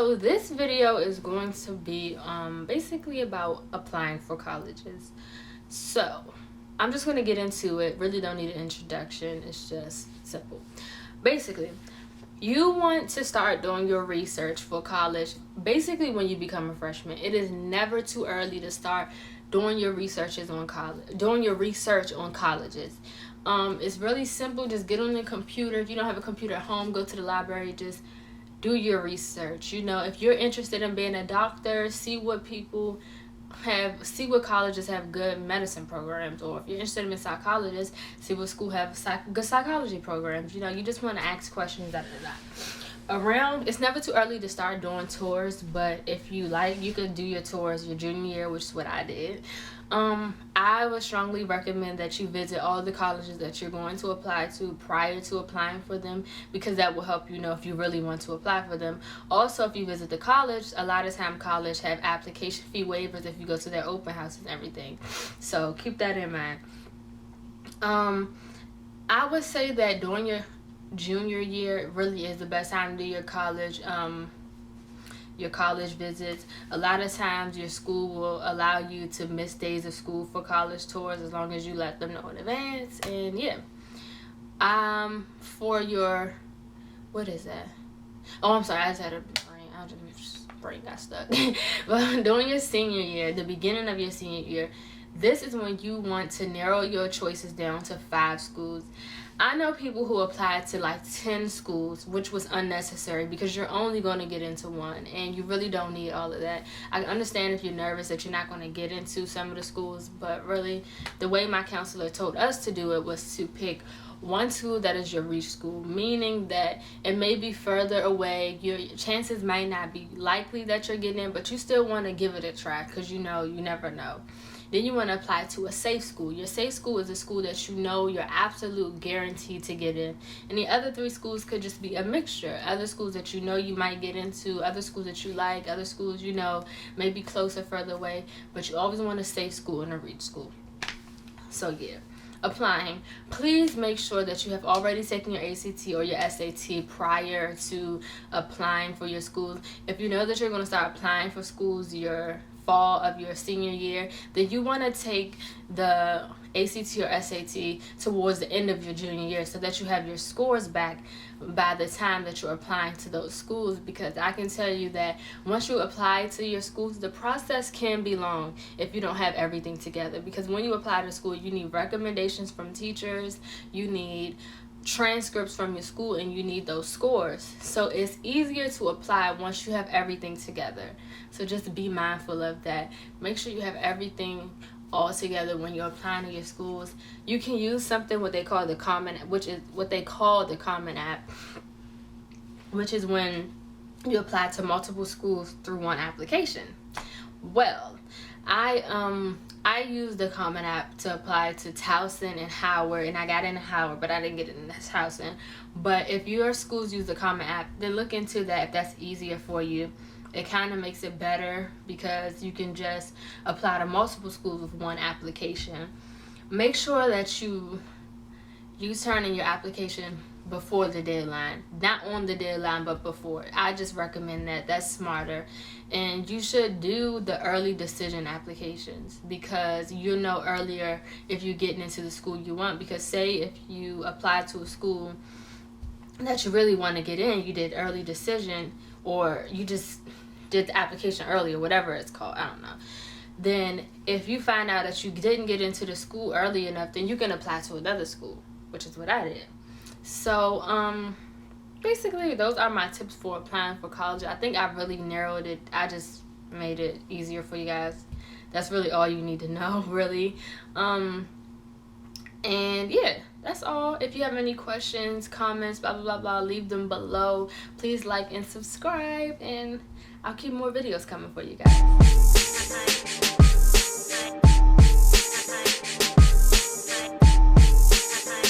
So this video is going to be basically about applying for colleges. So I'm just going to get into it. Really don't need an introduction. It's just simple. Basically, you want to start doing your research for college basically when you become a freshman. It is never too early to start doing your research on colleges. It's really simple. Just get on the computer. If you don't have a computer at home, go to the library. Just do your research. You know, if you're interested in being a doctor, see what colleges have good medicine programs, or if you're interested in being a psychologist, see what school have good psychology programs. You know, you just want to ask questions after that. It's never too early to start doing tours, but if you like, you could do your tours your junior year, which is what I did. I would strongly recommend that you visit all the colleges that you're going to apply to prior to applying for them, because that will help you know if you really want to apply for them. Also, if you visit the college, a lot of time college have application fee waivers if you go to their open house and everything. So keep that in mind. I would say that during your junior year really is the best time to do your college visits. A lot of times your school will allow you to miss days of school for college tours as long as you let them know in advance. And yeah, for your, what is that? Oh, I'm sorry, I just had a brain got stuck. But during your senior year, the beginning of your senior year, this is when you want to narrow your choices down to 5 schools. I know people who applied to like 10 schools, which was unnecessary because you're only going to get into one and you really don't need all of that. I understand if you're nervous that you're not going to get into some of the schools, but really the way my counselor told us to do it was to pick one school that is your reach school, meaning that it may be further away. Your chances might not be likely that you're getting in, but you still want to give it a try because you know you never know. Then you want to apply to a safe school. Your safe school is a school that you know you're absolute guaranteed to get in. And the other 3 schools could just be a mixture. Other schools that you know you might get into, other schools that you like, other schools you know maybe closer, further away, but you always want a safe school and a reach school. So yeah, applying. Please make sure that you have already taken your ACT or your SAT prior to applying for your schools. If you know that you're going to start applying for schools your fall of your senior year, then you want to take the ACT or SAT towards the end of your junior year so that you have your scores back by the time that you're applying to those schools, because I can tell you that once you apply to your schools, the process can be long if you don't have everything together, because when you apply to school, you need recommendations from teachers, you need transcripts from your school, and you need those scores. So it's easier to apply once you have everything together. So just be mindful of that. Make sure you have everything all together when you're applying to your schools. You can use something what they call the Common App, which is when you apply to multiple schools through one application. Well, I used the Common App to apply to Towson and Howard, and I got into Howard, but I didn't get into Towson. But if your schools use the Common App, then look into that if that's easier for you. It kind of makes it better because you can just apply to multiple schools with one application. Make sure that you turn in your application before the deadline, not on the deadline, but before. I just recommend that. That's smarter. And you should do the early decision applications because you know earlier if you're getting into the school you want. Because say if you apply to a school that you really want to get in, you did early decision, or you just did the application early, or whatever it's called, I don't know. Then if you find out that you didn't get into the school early enough, then you can apply to another school, which is what I did. So basically those are my tips for applying for college. I think I really narrowed it. I just made it easier for you guys. That's really all you need to know, really. And yeah, that's all. If you have any questions, comments, blah blah blah blah, leave them below. Please like and subscribe, and I'll keep more videos coming for you guys.